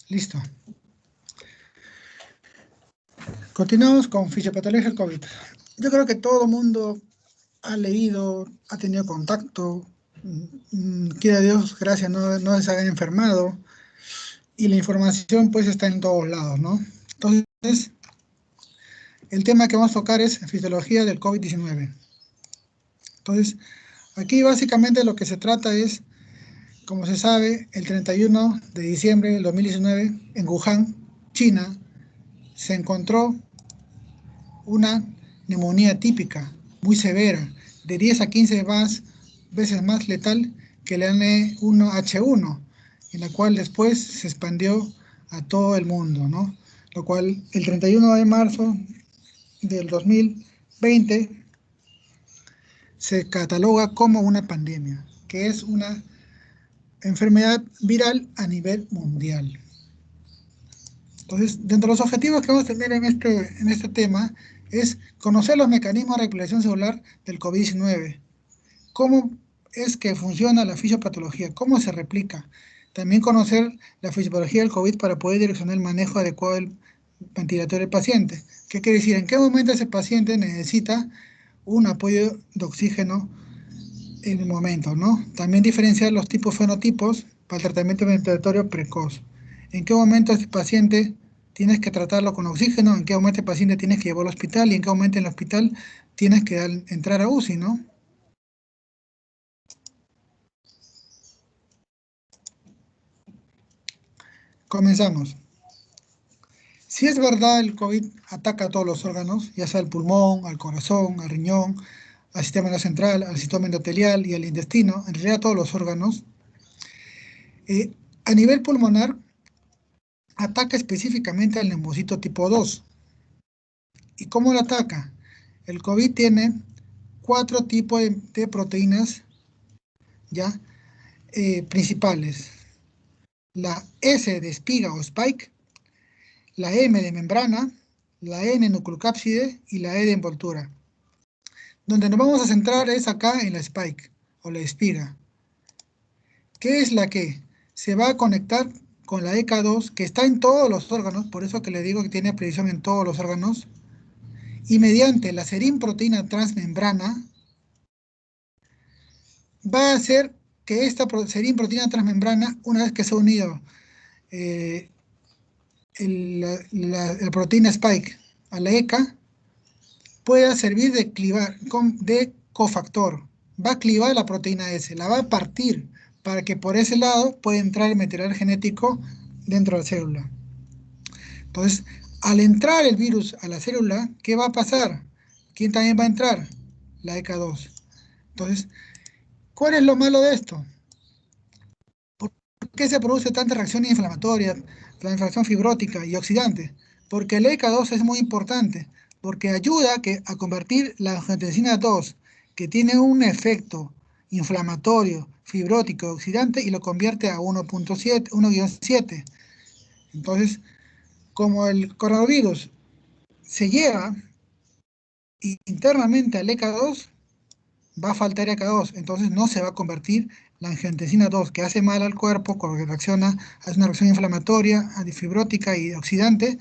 Listo. Continuamos con fisiopatología del COVID. Yo creo que todo el mundo ha leído, ha tenido contacto, quiera Dios, gracias, no se hayan enfermado, y la información pues está en todos lados, ¿no? Entonces, el tema que vamos a tocar es fisiología del COVID-19. Entonces, aquí básicamente lo que se trata es, como se sabe, el 31 de diciembre del 2019, en Wuhan, China, se encontró una neumonía típica, muy severa, de 10 a 15 veces más letal que la N1H1, en la cual después se expandió a todo el mundo, ¿no? Lo cual el 31 de marzo del 2020 se cataloga como una pandemia, que es una enfermedad viral a nivel mundial. Entonces, dentro de los objetivos que vamos a tener en este tema es conocer los mecanismos de replicación celular del COVID-19, cómo es que funciona la fisiopatología, cómo se replica. También conocer la fisiopatología del COVID para poder direccionar el manejo adecuado del ventilatorio del paciente. ¿Qué quiere decir? ¿En qué momento ese paciente necesita un apoyo de oxígeno en el momento, ¿no? También diferenciar los tipos fenotipos para el tratamiento ventilatorio precoz. ¿En qué momento este paciente tienes que tratarlo con oxígeno? ¿En qué momento el paciente tienes que llevarlo al hospital? ¿Y en qué momento en el hospital tienes que entrar a UCI, ¿no? Comenzamos. Si es verdad, el COVID ataca a todos los órganos, ya sea al pulmón, al corazón, al riñón, al sistema nervioso central, al sistema endotelial y al intestino, en realidad a todos los órganos. A nivel pulmonar, ataca específicamente al neumocito tipo 2. ¿Y cómo lo ataca? El COVID tiene 4 tipos de proteínas ya principales. La S de espiga o spike, la M de membrana, la N nucleocápside y la E de envoltura. Donde nos vamos a centrar es acá en la spike o la espiga. ¿Qué es la que se va a conectar con la EK2 que está en todos los órganos? Por eso que le digo que tiene predicción en todos los órganos. Y mediante la serin-proteína transmembrana va a hacer que esta serin-proteína transmembrana, una vez que se ha unido eh, la proteína spike a la ECA, pueda servir de cofactor. Va a clivar la proteína S, la va a partir para que por ese lado pueda entrar el material genético dentro de la célula. Entonces, al entrar el virus a la célula, ¿qué va a pasar? ¿Quién también va a entrar? La ECA2. Entonces, ¿cuál es lo malo de esto? ¿Por qué se produce tanta reacción inflamatoria, la inflamación fibrótica y oxidante? Porque el ECA2 es muy importante, porque ayuda a convertir la angiotensina 2, que tiene un efecto inflamatorio, fibrótico, oxidante, y lo convierte a 1.7. Entonces, como el coronavirus se lleva internamente al ECA2, va a faltar ECA2, entonces no se va a convertir la angiotensina 2, que hace mal al cuerpo, porque reacciona, hace una reacción inflamatoria, antifibrótica y oxidante,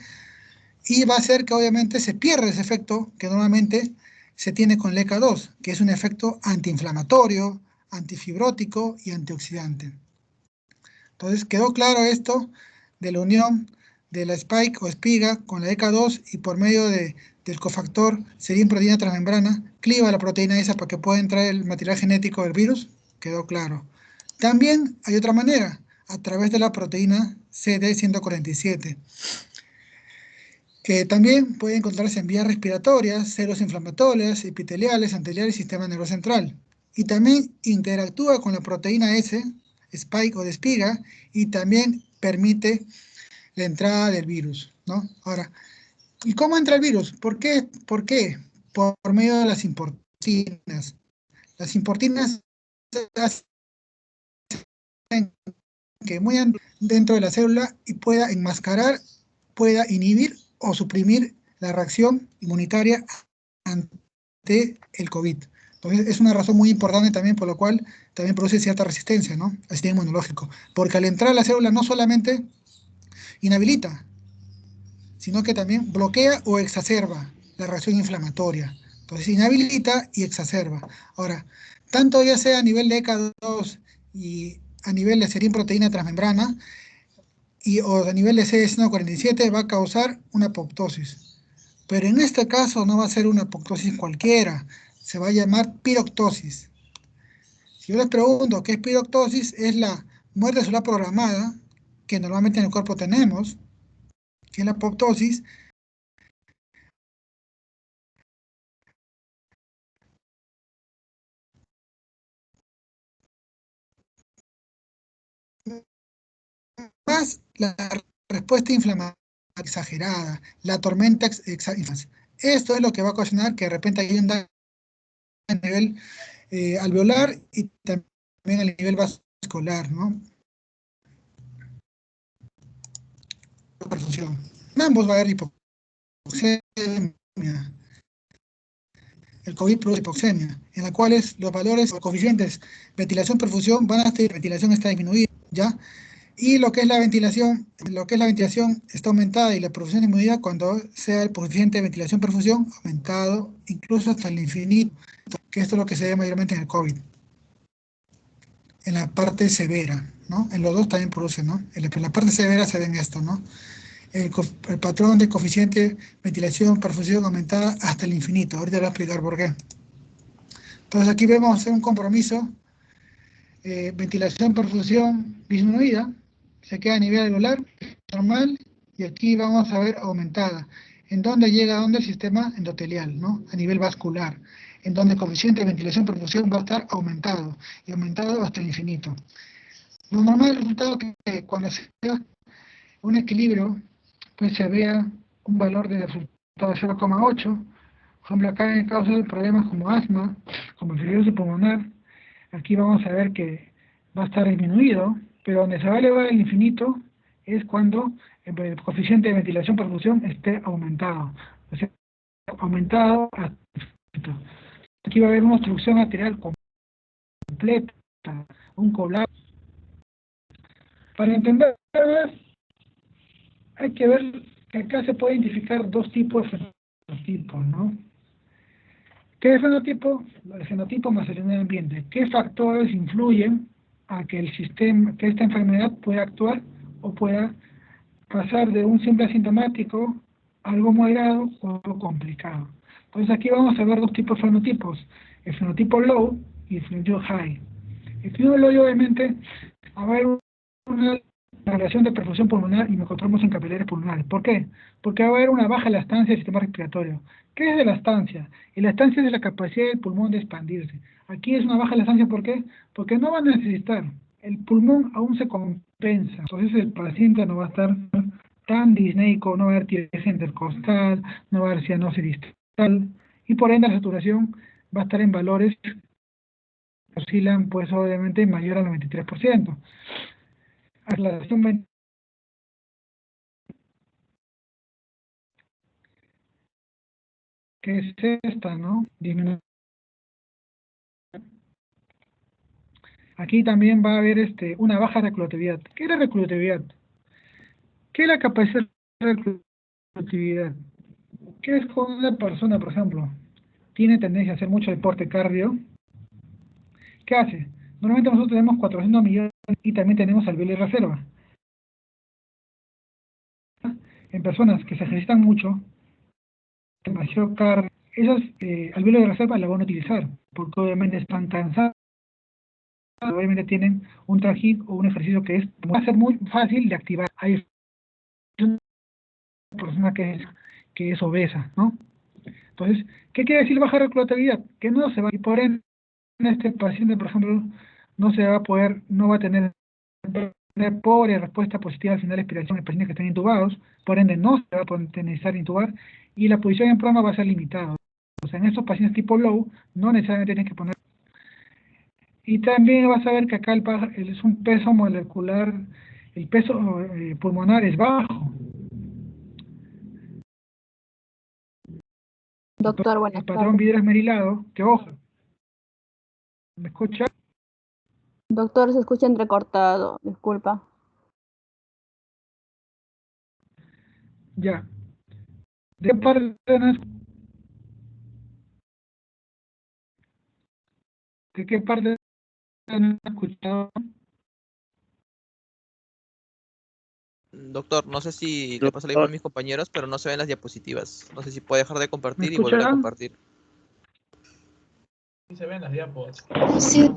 y va a hacer que obviamente se pierda ese efecto que normalmente se tiene con el ECA2, que es un efecto antiinflamatorio, antifibrótico y antioxidante. Entonces quedó claro esto de la unión de la spike o espiga con la ECA2 y por medio del cofactor serin-proteína transmembrana cliva la proteína esa para que pueda entrar el material genético del virus. Quedó claro. También hay otra manera, a través de la proteína CD147, que también puede encontrarse en vías respiratorias, células inflamatorias, epiteliales, anteriores y sistema nervioso central. Y también interactúa con la proteína S, spike o de espiga, y también permite la entrada del virus, ¿no? Ahora, ¿y cómo entra el virus? ¿Por qué? ¿Por qué? Por medio de las importinas. Las importinas hacen que muevan dentro de la célula y pueda enmascarar, pueda inhibir o suprimir la reacción inmunitaria ante el COVID. Entonces, es una razón muy importante también por la cual también produce cierta resistencia, ¿no?, al sistema inmunológico. Porque al entrar a la célula no solamente inhabilita, sino que también bloquea o exacerba la reacción inflamatoria. Entonces inhabilita y exacerba. Ahora, tanto ya sea a nivel de ECA2 y a nivel de serina proteína transmembrana o a nivel de CS147 va a causar una apoptosis. Pero en este caso no va a ser una apoptosis cualquiera, se va a llamar piroctosis. Si yo les pregunto qué es piroctosis, es la muerte celular programada que normalmente en el cuerpo tenemos, que es la apoptosis, más la respuesta inflamatoria exagerada, la tormenta exagerada. Esto es lo que va a ocasionar que de repente haya un daño a nivel alveolar y también a nivel vascular, ¿no? Perfusión. En ambos va a haber hipoxemia. El COVID produce hipoxemia, en la cual los valores o coeficientes ventilación-perfusión van a estar, ventilación está disminuida, ¿ya? Y lo que es la ventilación está aumentada y la perfusión disminuida cuando sea el coeficiente de ventilación-perfusión aumentado incluso hasta el infinito, que esto es lo que se ve mayormente en el COVID, en la parte severa, ¿no? En los dos también produce, ¿no? En la parte severa se ven esto, ¿no? El patrón de coeficiente ventilación-perfusión aumentada hasta el infinito. Ahorita les voy a explicar por qué. Entonces aquí vemos un compromiso, ventilación-perfusión disminuida, se queda a nivel alveolar normal, y aquí vamos a ver aumentada. ¿En dónde llega? ¿A dónde? El sistema endotelial, ¿no? A nivel vascular, en donde el coeficiente de ventilación-perfusión va a estar aumentado, y aumentado hasta el infinito. Lo normal, el resultado que cuando se vea un equilibrio, pues se vea un valor de resultado de 0,8. Por ejemplo, acá en causa de problemas como asma, como fibrosis pulmonar, aquí vamos a ver que va a estar disminuido, pero donde se va a elevar al infinito es cuando el coeficiente de ventilación-perfusión esté aumentado. O sea, aumentado hasta el infinito. Aquí va a haber una obstrucción arterial completa, un colapso. Para entender más, hay que ver que acá se puede identificar dos tipos de fenotipos, ¿no? ¿Qué es fenotipo? El fenotipo más el medio ambiente. ¿Qué factores influyen a que el sistema, que esta enfermedad pueda actuar o pueda pasar de un simple asintomático a algo moderado o algo complicado? Entonces aquí vamos a ver dos tipos de fenotipos, el fenotipo low y el fenotipo high. El fenotipo low obviamente va a haber una relación de perfusión pulmonar y mecotrombos en capilares pulmonares. ¿Por qué? Porque va a haber una baja de la estancia del sistema respiratorio. ¿Qué es de la estancia? Y la estancia es de la capacidad del pulmón de expandirse. Aquí es una baja de la estancia, ¿por qué? Porque no va a necesitar. El pulmón aún se compensa. Entonces el paciente no va a estar tan disneico, no va a haber tiresis intercostal, no va a haber cianosis distal, y por ende la saturación va a estar en valores que oscilan, pues obviamente mayor al 93%. La que es esta, ¿no? Aquí también va a haber una baja reclutividad. ¿Qué es la reclutividad? ¿Qué es la capacidad de reclutividad? ¿Qué es cuando una persona, por ejemplo, tiene tendencia a hacer mucho deporte cardio? ¿Qué hace? Normalmente nosotros tenemos 400 millones y también tenemos alveolos de reserva. En personas que se ejercitan mucho, demasiado cardio, esos alveolos de reserva la van a utilizar, porque obviamente están cansados, obviamente tienen un trajín o un ejercicio que va a ser muy fácil de activar. Hay una persona que es obesa, ¿no? Entonces, ¿qué quiere decir baja reclutabilidad? Que no se va, y por ende, este paciente, por ejemplo, no se va a poder, no va a tener pobre respuesta positiva al final de expiración en pacientes que están intubados, por ende no se va a poder necesitar intubar, y la posición en prono va a ser limitada. O sea, en estos pacientes tipo low, no necesariamente tienes que poner. Y también vas a ver que acá es un peso molecular, el peso pulmonar es bajo. Doctor, El buenas patrón tardes. vidrio esmerilado, que ojo, ¿me escucha? Doctor, se escucha entrecortado, disculpa. Ya. ¿De qué parte ¿De qué parte no has escuchado? Doctor, no sé si le pasa lo mismo a Doctor, mis compañeros, pero no se ven las diapositivas. No sé si puede dejar de ¿Me compartir y volver a escucharán? compartir. Sí se ven las diapos. Sí,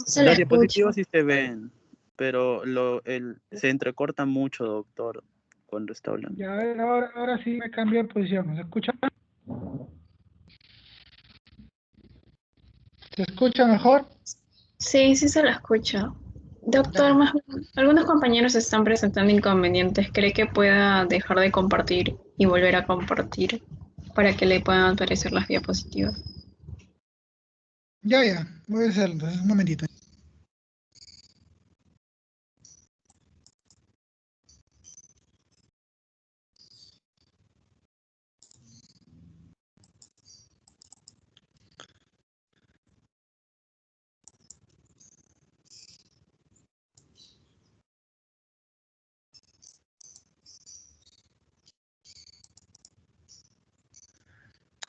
se le las escucha. diapositivas sí se ven, pero se entrecorta mucho, doctor, cuando está hablando. Ya, a ver, ahora sí me cambié de posición. ¿Se escucha? ¿Se escucha mejor? Sí, sí se le escucha. Doctor, algunos compañeros están presentando inconvenientes. ¿Cree que pueda dejar de compartir y volver a compartir para que le puedan aparecer las diapositivas? Ya. Voy a hacerlo entonces, un momentito.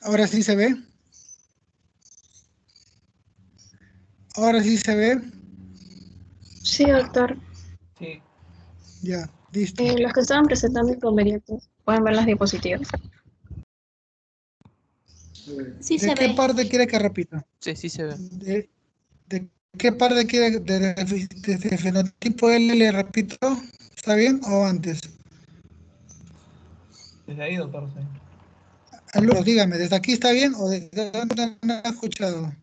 Ahora sí se ve. Ahora sí se ve. Sí, doctor. Sí. Ya, listo. Los que estaban presentando inconvenientes pueden ver las diapositivas. Sí ¿De se qué ve. parte quiere que repita? Sí, sí se ve. ¿De qué parte quiere de fenotipo L le repito? ¿Está bien o antes? Desde ahí, doctor. Sí. Alumnos, dígame, ¿desde aquí está bien o desde dónde no ha escuchado?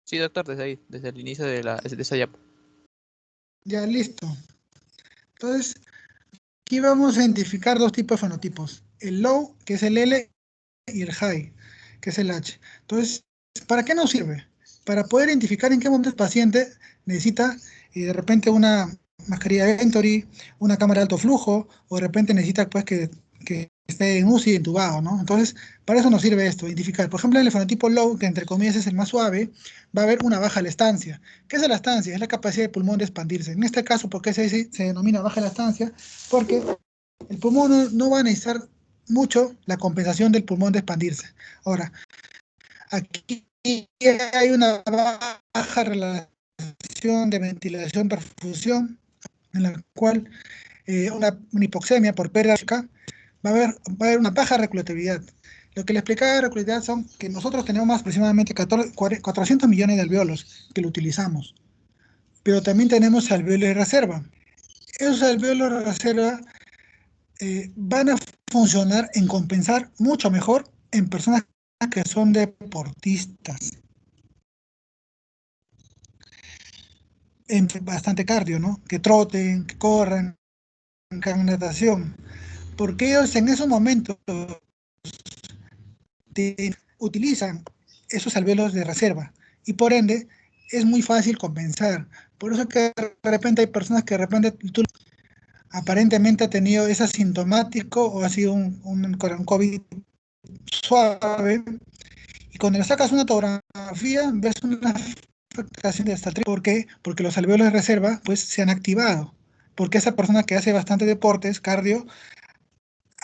Sí, doctor, desde ahí, desde el inicio de esa diapo. Ya, listo. Entonces, aquí vamos a identificar dos tipos de fenotipos. El low, que es el L, y el high, que es el H. Entonces, ¿para qué nos sirve? Para poder identificar en qué momento el paciente necesita de repente una mascarilla de Venturi, una cámara de alto flujo, o de repente necesita pues que esté en UCI entubado, ¿no? Entonces, para eso nos sirve esto, identificar. Por ejemplo, en el fenotipo low, que entre comillas es el más suave, va a haber una baja elastancia. ¿Qué es la elastancia? Es la capacidad del pulmón de expandirse. En este caso, ¿por qué se denomina baja elastancia? Porque el pulmón no va a necesitar mucho la compensación del pulmón de expandirse. Ahora, aquí hay una baja relación de ventilación-perfusión, en la cual una hipoxemia por pérdida va a haber una baja regularidad. Lo que le explicaba de regularidad son que nosotros tenemos aproximadamente 400 millones de alveolos que lo utilizamos, pero también tenemos alveolos de reserva. Esos alveolos de reserva van a funcionar en compensar mucho mejor en personas que son deportistas, en bastante cardio, ¿no? Que troten, que corran, que hagan natación, porque ellos en esos momentos utilizan esos alveolos de reserva y por ende es muy fácil compensar. Por eso que de repente hay personas que de repente tú aparentemente ha tenido, es asintomático o ha sido un COVID suave. Y cuando le sacas una tomografía, ves una afectación de hasta 3. ¿Por qué? Porque los alveolos de reserva pues, se han activado. Porque esa persona que hace bastante deportes, cardio,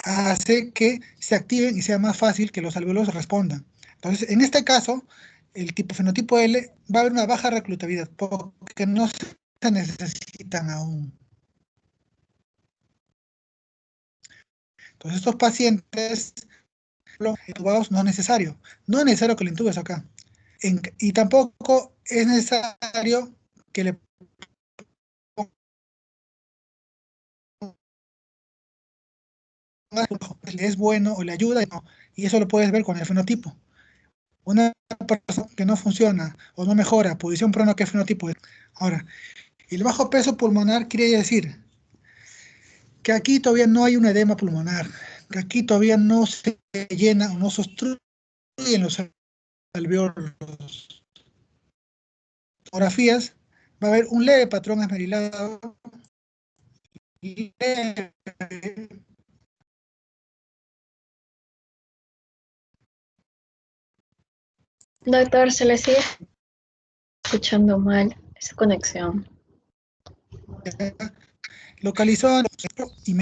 hace que se activen y sea más fácil que los alveolos respondan. Entonces, en este caso, el fenotipo L va a haber una baja reclutabilidad porque no se necesitan aún. Entonces, estos pacientes intubados no es necesario. No es necesario que lo intubes acá. Y tampoco es necesario que le pongas le es bueno o le ayuda, no. Y eso lo puedes ver con el fenotipo. Una persona que no funciona o no mejora, posición prona, ¿qué fenotipo es? Ahora, el bajo peso pulmonar quiere decir que aquí todavía no hay un edema pulmonar, que aquí todavía no se llena o no se obstruyen los alveolos. Fotografías, va a haber un leve patrón esmerilado, leve. Doctor, se le sigue escuchando mal esa conexión. Localizado y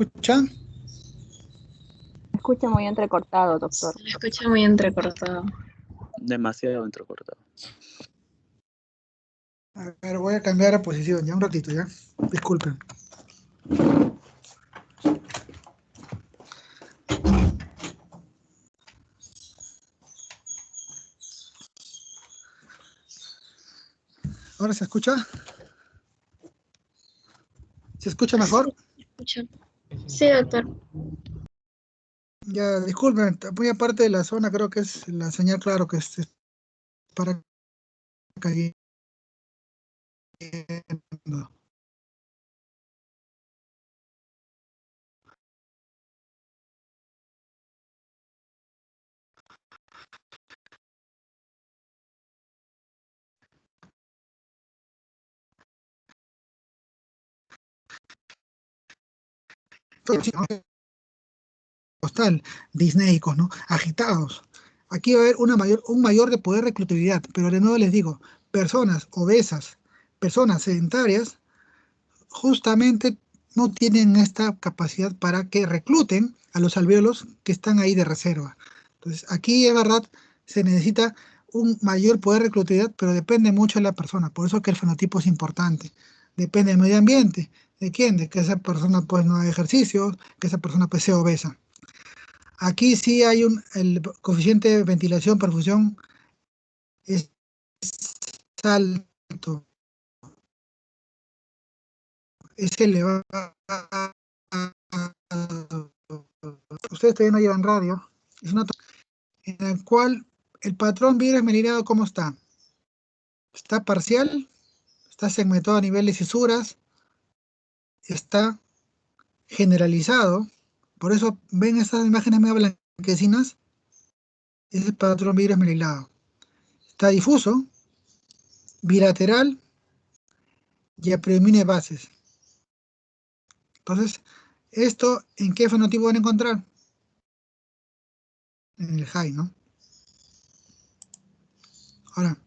escucha? Se escucha muy entrecortado, doctor. Se le escucha muy entrecortado. Demasiado entrecortado. A ver, voy a cambiar la posición, ya un ratito, ya. Disculpen. ¿Ahora se escucha? ¿Se escucha mejor? Escucha. Sí, doctor. Ya, disculpen, muy aparte de la zona, creo que es la señal, claro, que es para cayendo. Postal, disneicos, ¿no? Agitados. Aquí va a haber un mayor de poder reclutabilidad, pero de nuevo les digo, personas obesas, personas sedentarias, justamente no tienen esta capacidad para que recluten a los alvéolos que están ahí de reserva. Entonces, aquí es verdad, se necesita un mayor poder reclutabilidad, pero depende mucho de la persona, por eso que el fenotipo es importante. Depende del medio ambiente, ¿de quién? De que esa persona pues no haga ejercicio, que esa persona pues sea obesa. Aquí sí hay el coeficiente de ventilación, perfusión es alto, es elevado. Ustedes todavía no llevan radio. Es una en la cual el patrón virus meridiano, ¿cómo está? Está parcial, está segmentado a nivel de cisuras, está generalizado. Por eso ven estas imágenes medio blanquecinas, es el patrón virus merilado. Está difuso, bilateral y a predomine bases. Entonces, ¿esto en qué fenotipo van a encontrar? En el high, ¿no? Ahora,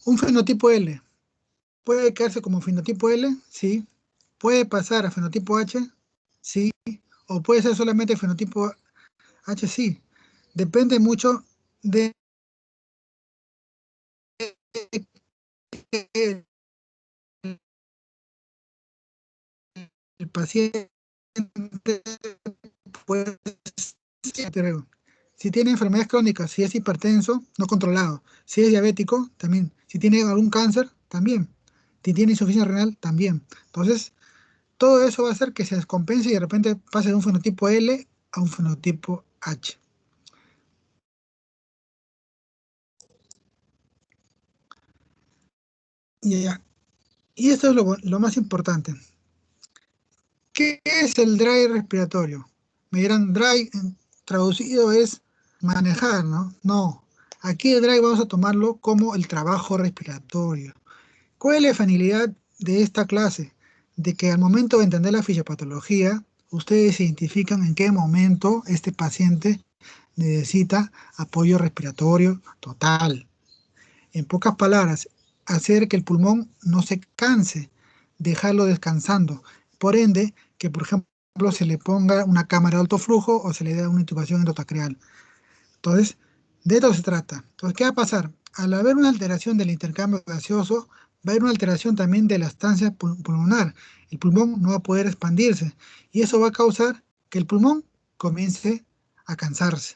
un fenotipo L puede quedarse como fenotipo L, sí. Puede pasar a fenotipo H, sí. O puede ser solamente fenotipo H, sí. Depende mucho de el paciente, pues, si tiene enfermedades crónicas, si es hipertenso, no controlado, si es diabético, también, si tiene algún cáncer, también, si tiene insuficiencia renal, también. Entonces, todo eso va a hacer que se descompense y de repente pase de un fenotipo L a un fenotipo H. Y esto es lo más importante. ¿Qué es el dry respiratorio? Me dirán, dry traducido es manejar, ¿no? No. Aquí el dry vamos a tomarlo como el trabajo respiratorio. ¿Cuál es la finalidad de esta clase? De que al momento de entender la fisiopatología, ustedes identifican en qué momento este paciente necesita apoyo respiratorio total. En pocas palabras, hacer que el pulmón no se canse, dejarlo descansando. Por ende, que por ejemplo se le ponga una cámara de alto flujo o se le dé una intubación endotacreal. Entonces, de esto se trata. Entonces, ¿qué va a pasar? Al haber una alteración del intercambio gaseoso, va a haber una alteración también de la estancia pulmonar. El pulmón no va a poder expandirse y eso va a causar que el pulmón comience a cansarse,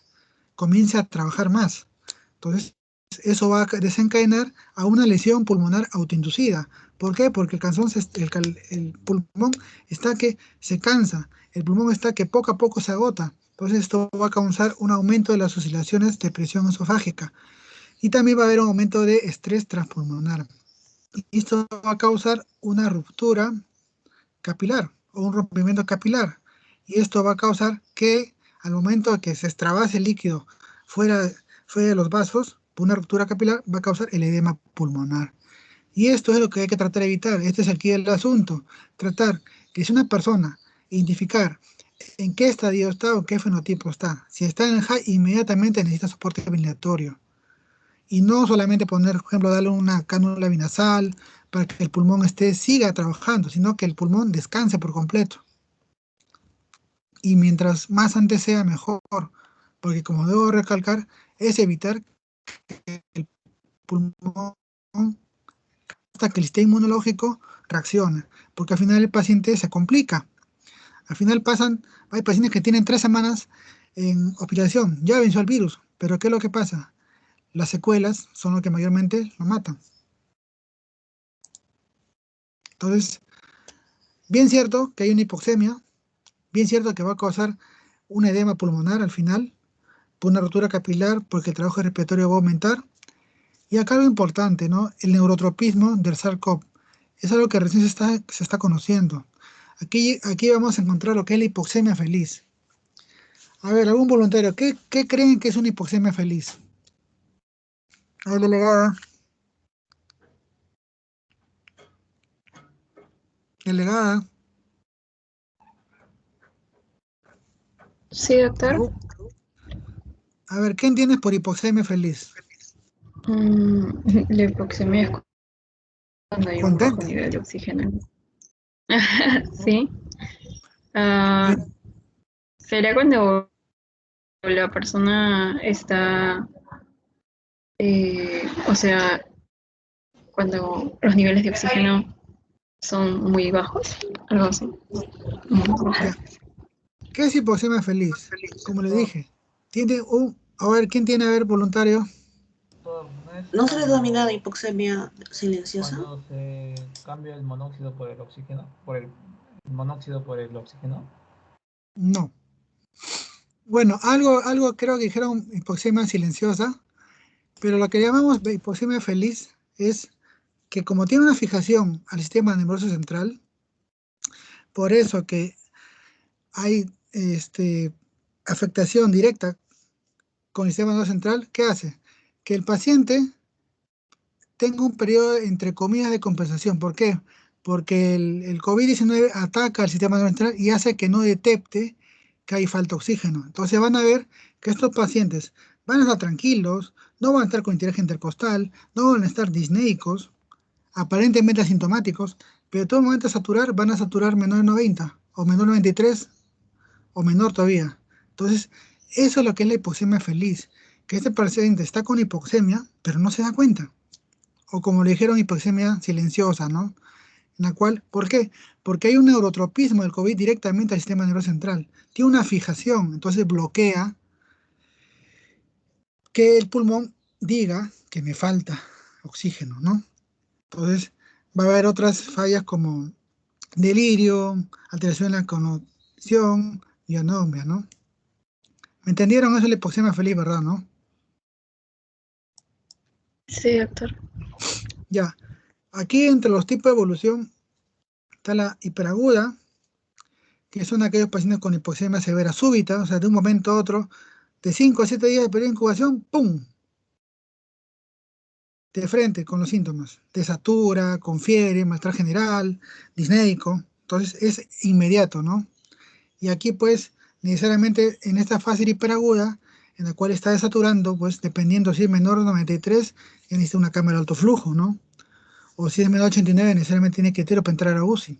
comience a trabajar más. Entonces, eso va a desencadenar a una lesión pulmonar autoinducida. ¿Por qué? Porque el pulmón está que se cansa, el pulmón está que poco a poco se agota. Entonces esto va a causar un aumento de las oscilaciones de presión esofágica y también va a haber un aumento de estrés transpulmonar. Y esto va a causar una ruptura capilar o un rompimiento capilar. Y esto va a causar que al momento de que se extravase el líquido fuera de los vasos, una ruptura capilar va a causar el edema pulmonar. Y esto es lo que hay que tratar de evitar. Este es aquí el asunto. Tratar que si una persona, identificar en qué estadio está o en qué fenotipo está. Si está en el high, inmediatamente necesita soporte ventilatorio. Y no solamente poner, por ejemplo, darle una cánula binasal para que el pulmón siga trabajando, sino que el pulmón descanse por completo. y mientras más antes sea mejor, porque como debo recalcar, es evitar que el pulmón hasta que el sistema inmunológico reaccione, porque al final el paciente se complica. Al final hay pacientes que tienen 3 semanas en hospitalización, ya venció el virus, pero ¿qué es lo que pasa? Las secuelas son lo que mayormente lo matan. Entonces, bien cierto que hay una hipoxemia, bien cierto que va a causar un edema pulmonar al final, por una rotura capilar, porque el trabajo respiratorio va a aumentar. Y acá lo importante, ¿no? El neurotropismo del SARS-CoV. Es algo que recién se está conociendo. Aquí vamos a encontrar lo que es la hipoxemia feliz. A ver, algún voluntario, ¿qué creen que es una hipoxemia feliz? A ver, delegada. Delegada. Sí, doctor. A ver, ¿qué entiendes por hipoxemia feliz? La hipoxemia es cuando hay un bajo Contenta. nivel de oxígeno. Sí. Ah, será cuando la persona está, o sea, cuando los niveles de oxígeno son muy bajos, algo así. Ya. ¿Qué es hipoxemia feliz? Como le dije, a ver, ¿quién tiene a ver voluntario? ¿No se le denomina hipoxemia silenciosa? Cuando se cambia el monóxido por el oxígeno, el monóxido por el oxígeno. No. Bueno, algo creo que dijeron hipoxemia silenciosa, pero lo que llamamos hipoxemia feliz es que como tiene una fijación al sistema nervioso central, por eso que hay afectación directa con el sistema nervioso central, ¿qué hace? Que el paciente tenga un periodo, entre comillas, de compensación. ¿Por qué? Porque el COVID-19 ataca al sistema nervioso central y hace que no detecte que hay falta de oxígeno. Entonces van a ver que estos pacientes van a estar tranquilos, no van a estar con interés intercostal, no van a estar disnéicos, aparentemente asintomáticos, pero en todo momento van a saturar menor de 90 o menor de 93 o menor todavía. Entonces, eso es lo que es la hipoxemia feliz, que este paciente está con hipoxemia, pero no se da cuenta. O como le dijeron, hipoxemia silenciosa, ¿no? En la cual, ¿por qué? Porque hay un neurotropismo del COVID directamente al sistema nervioso central. Tiene una fijación, entonces bloquea que el pulmón diga que me falta oxígeno, ¿no? Entonces, va a haber otras fallas como delirio, alteración en la cognición y anomia, ¿no? ¿Me entendieron? Eso es la hipoxemia feliz, ¿verdad, no? Sí, doctor. Ya. Aquí entre los tipos de evolución está la hiperaguda, que son aquellos pacientes con hipoxemia severa súbita, o sea, de un momento a otro, de 5 a 7 días de periodo de incubación, ¡pum! De frente con los síntomas, desatura, con fiebre, malestar general, disnéico, entonces es inmediato, ¿no? Y aquí pues necesariamente en esta fase hiperaguda, en la cual está desaturando, pues dependiendo si es menor de 93, ya necesita una cámara de alto flujo, ¿no? O si es menor de 89, necesariamente tiene que ir para entrar a UCI.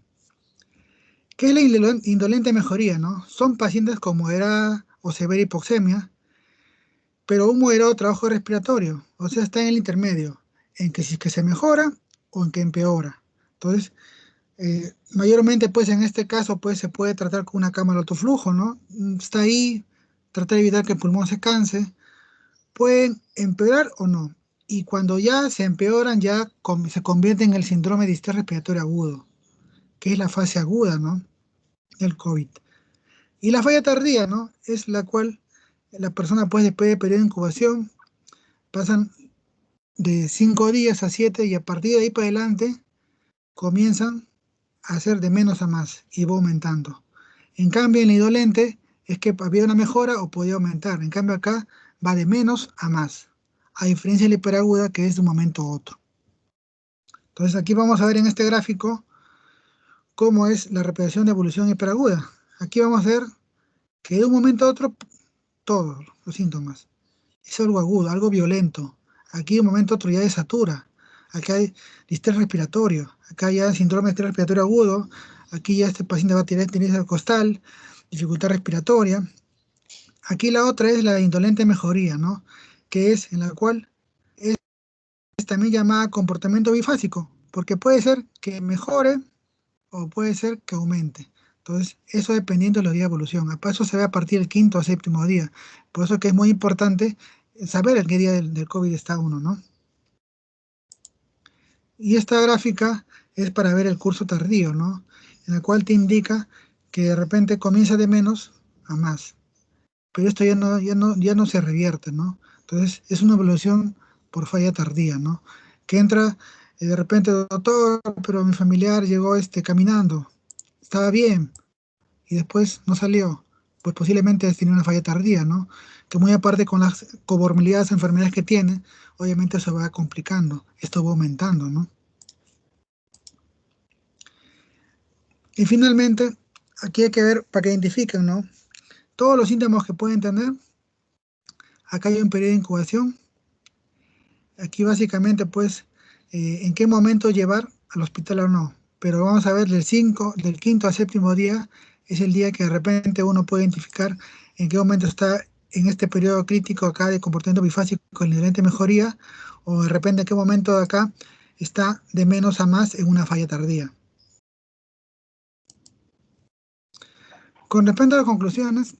¿Qué es la indolente mejoría, no? Son pacientes con moderada o severa hipoxemia, pero un moderado trabajo respiratorio, o sea, está en el intermedio, en que si es que se mejora o en que empeora. Entonces, mayormente, pues en este caso, pues se puede tratar con una cámara de alto flujo, ¿no? Está ahí, tratar de evitar que el pulmón se canse. Pueden empeorar o no. Y cuando ya se empeoran, ya se convierte en el síndrome de distrés respiratorio agudo, que es la fase aguda, ¿no? Del COVID. Y la falla tardía, ¿no? Es la cual la persona, pues después de periodo de incubación, pasan de 5 días a 7 y a partir de ahí para adelante comienzan a hacer de menos a más y va aumentando. En cambio, en la indolente es que había una mejora o podía aumentar. En cambio, acá va de menos a más, a diferencia de la hiperaguda que es de un momento a otro. Entonces, aquí vamos a ver en este gráfico cómo es la representación de evolución hiperaguda. Aquí vamos a ver que de un momento a otro todos los síntomas. Es algo agudo, algo violento. Aquí de un momento a otro ya desatura. Acá hay distrés respiratorio. Acá ya síndrome de estrés respiratorio agudo. Aquí ya este paciente va a tener interés costal. dificultad respiratoria. Aquí la otra es la indolente mejoría, ¿no? Que es en la cual es también llamada comportamiento bifásico, porque puede ser que mejore o puede ser que aumente. Entonces, eso dependiendo de los días de evolución. Eso se ve a partir del 5.º o 7.º día. Por eso que es muy importante saber en qué día del COVID está uno, ¿no? Y esta gráfica es para ver el curso tardío, ¿no? En la cual te indica que de repente comienza de menos a más. Pero esto ya no se revierte, ¿no? Entonces, es una evolución por falla tardía, ¿no? Que entra de repente, doctor, pero mi familiar llegó caminando, estaba bien, y después no salió. Pues posiblemente tiene una falla tardía, ¿no? Que muy aparte con las comorbilidades, enfermedades que tiene, obviamente se va complicando, esto va aumentando, ¿no? Y finalmente, aquí hay que ver para que identifiquen, ¿no? Todos los síntomas que pueden tener. Acá hay un periodo de incubación. Aquí básicamente, pues, en qué momento llevar al hospital o no. Pero vamos a ver, del 5.º al 7.º día es el día que de repente uno puede identificar en qué momento está en este periodo crítico acá de comportamiento bifásico con inherente mejoría, o de repente en qué momento de acá está de menos a más en una falla tardía. Con respecto a las conclusiones,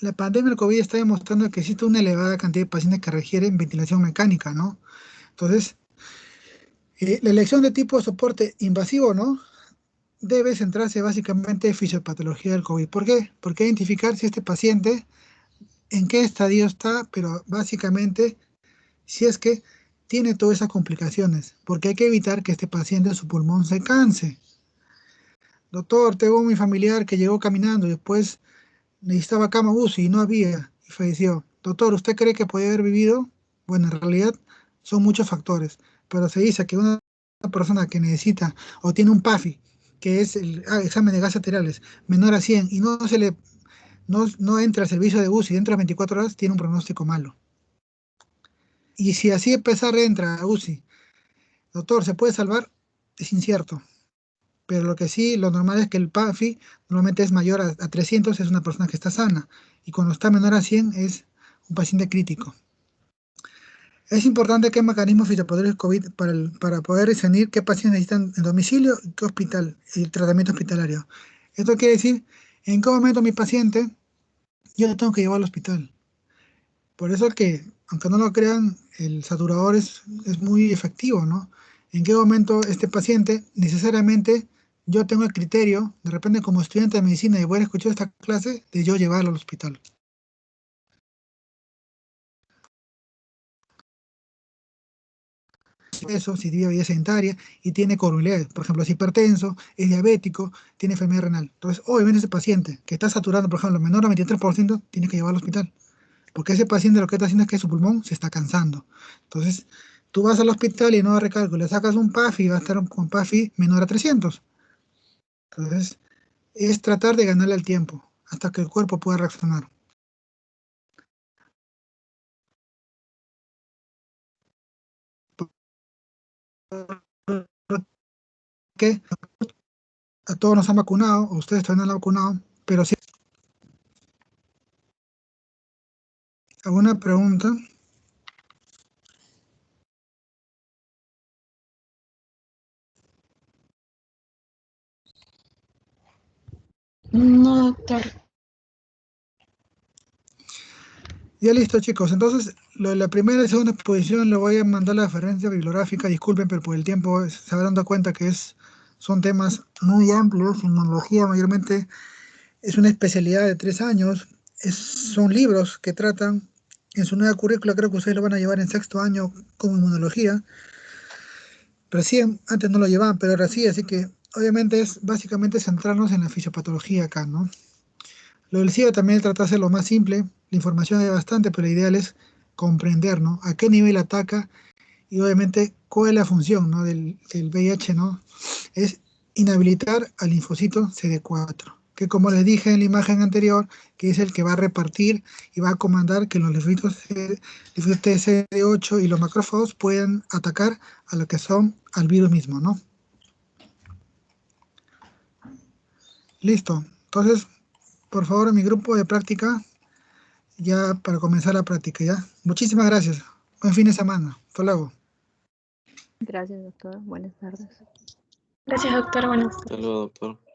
la pandemia del COVID está demostrando que existe una elevada cantidad de pacientes que requieren ventilación mecánica, ¿no? Entonces, la elección de tipo de soporte invasivo, ¿no? Debe centrarse básicamente en fisiopatología del COVID. ¿Por qué? Porque identificar si este paciente, en qué estadio está, pero básicamente si es que tiene todas esas complicaciones, porque hay que evitar que este paciente, su pulmón se canse. Doctor, tengo mi familiar que llegó caminando y después necesitaba cama UCI y no había y falleció. Doctor, ¿usted cree que podía haber vivido? Bueno, en realidad son muchos factores, pero se dice que una persona que necesita o tiene un PAFI, que es el examen de gases arteriales, menor a 100 y no entra al servicio de UCI dentro de 24 horas, tiene un pronóstico malo. Y si así a pesar entra a UCI, doctor, ¿se puede salvar? Es incierto. Pero lo que sí, lo normal es que el PAFI normalmente es mayor a 300, es una persona que está sana. Y cuando está menor a 100 es un paciente crítico. Es importante qué mecanismos fisiopatológicos COVID para poder discernir qué pacientes necesitan en domicilio y qué hospital, el tratamiento hospitalario. Esto quiere decir, en qué momento mi paciente yo lo tengo que llevar al hospital. Por eso que, aunque no lo crean, el saturador es muy efectivo, ¿no? En qué momento este paciente necesariamente yo tengo el criterio, de repente como estudiante de medicina y voy a escuchar esta clase, de yo llevarlo al hospital. Eso, si tiene vida sedentaria y tiene comorbilidades, por ejemplo, es hipertenso, es diabético, tiene enfermedad renal. Entonces, obviamente ese paciente que está saturando, por ejemplo, menor a 23%, tiene que llevarlo al hospital. Porque ese paciente lo que está haciendo es que su pulmón se está cansando. Entonces, tú vas al hospital y no da recalco, le sacas un PAFI y va a estar con PAFI menor a 300. Entonces, es tratar de ganarle el tiempo hasta que el cuerpo pueda reaccionar. Que a todos nos han vacunado, o ustedes todavía no han vacunado, pero sí. ¿Alguna pregunta? No, doctor. Ya listo, chicos. Entonces, lo de la primera y segunda exposición le voy a mandar la referencia bibliográfica. Disculpen, pero por el tiempo se habrán dado cuenta que son temas muy amplios. Inmunología mayormente es una especialidad de 3 años. Son libros que tratan, en su nueva currícula, creo que ustedes lo van a llevar en 6.º año como inmunología. Recién, antes no lo llevaban, pero ahora sí, así que obviamente es básicamente centrarnos en la fisiopatología acá, ¿no? Lo del SIDA también trata de hacer lo más simple, la información es bastante, pero lo ideal es comprender, ¿no? A qué nivel ataca y obviamente cuál es la función, ¿no? del VIH, ¿no? Es inhabilitar al linfocito CD4, que como les dije en la imagen anterior, que es el que va a repartir y va a comandar que los linfocitos CD8 y los macrófagos puedan atacar a lo que son al virus mismo, ¿no? Listo. Entonces, por favor, a mi grupo de práctica, ya para comenzar la práctica, ¿ya? Muchísimas gracias. Buen fin de semana. Hasta luego. Gracias, doctor. Buenas tardes. Gracias, doctor. Buenas tardes. Hasta luego, doctor.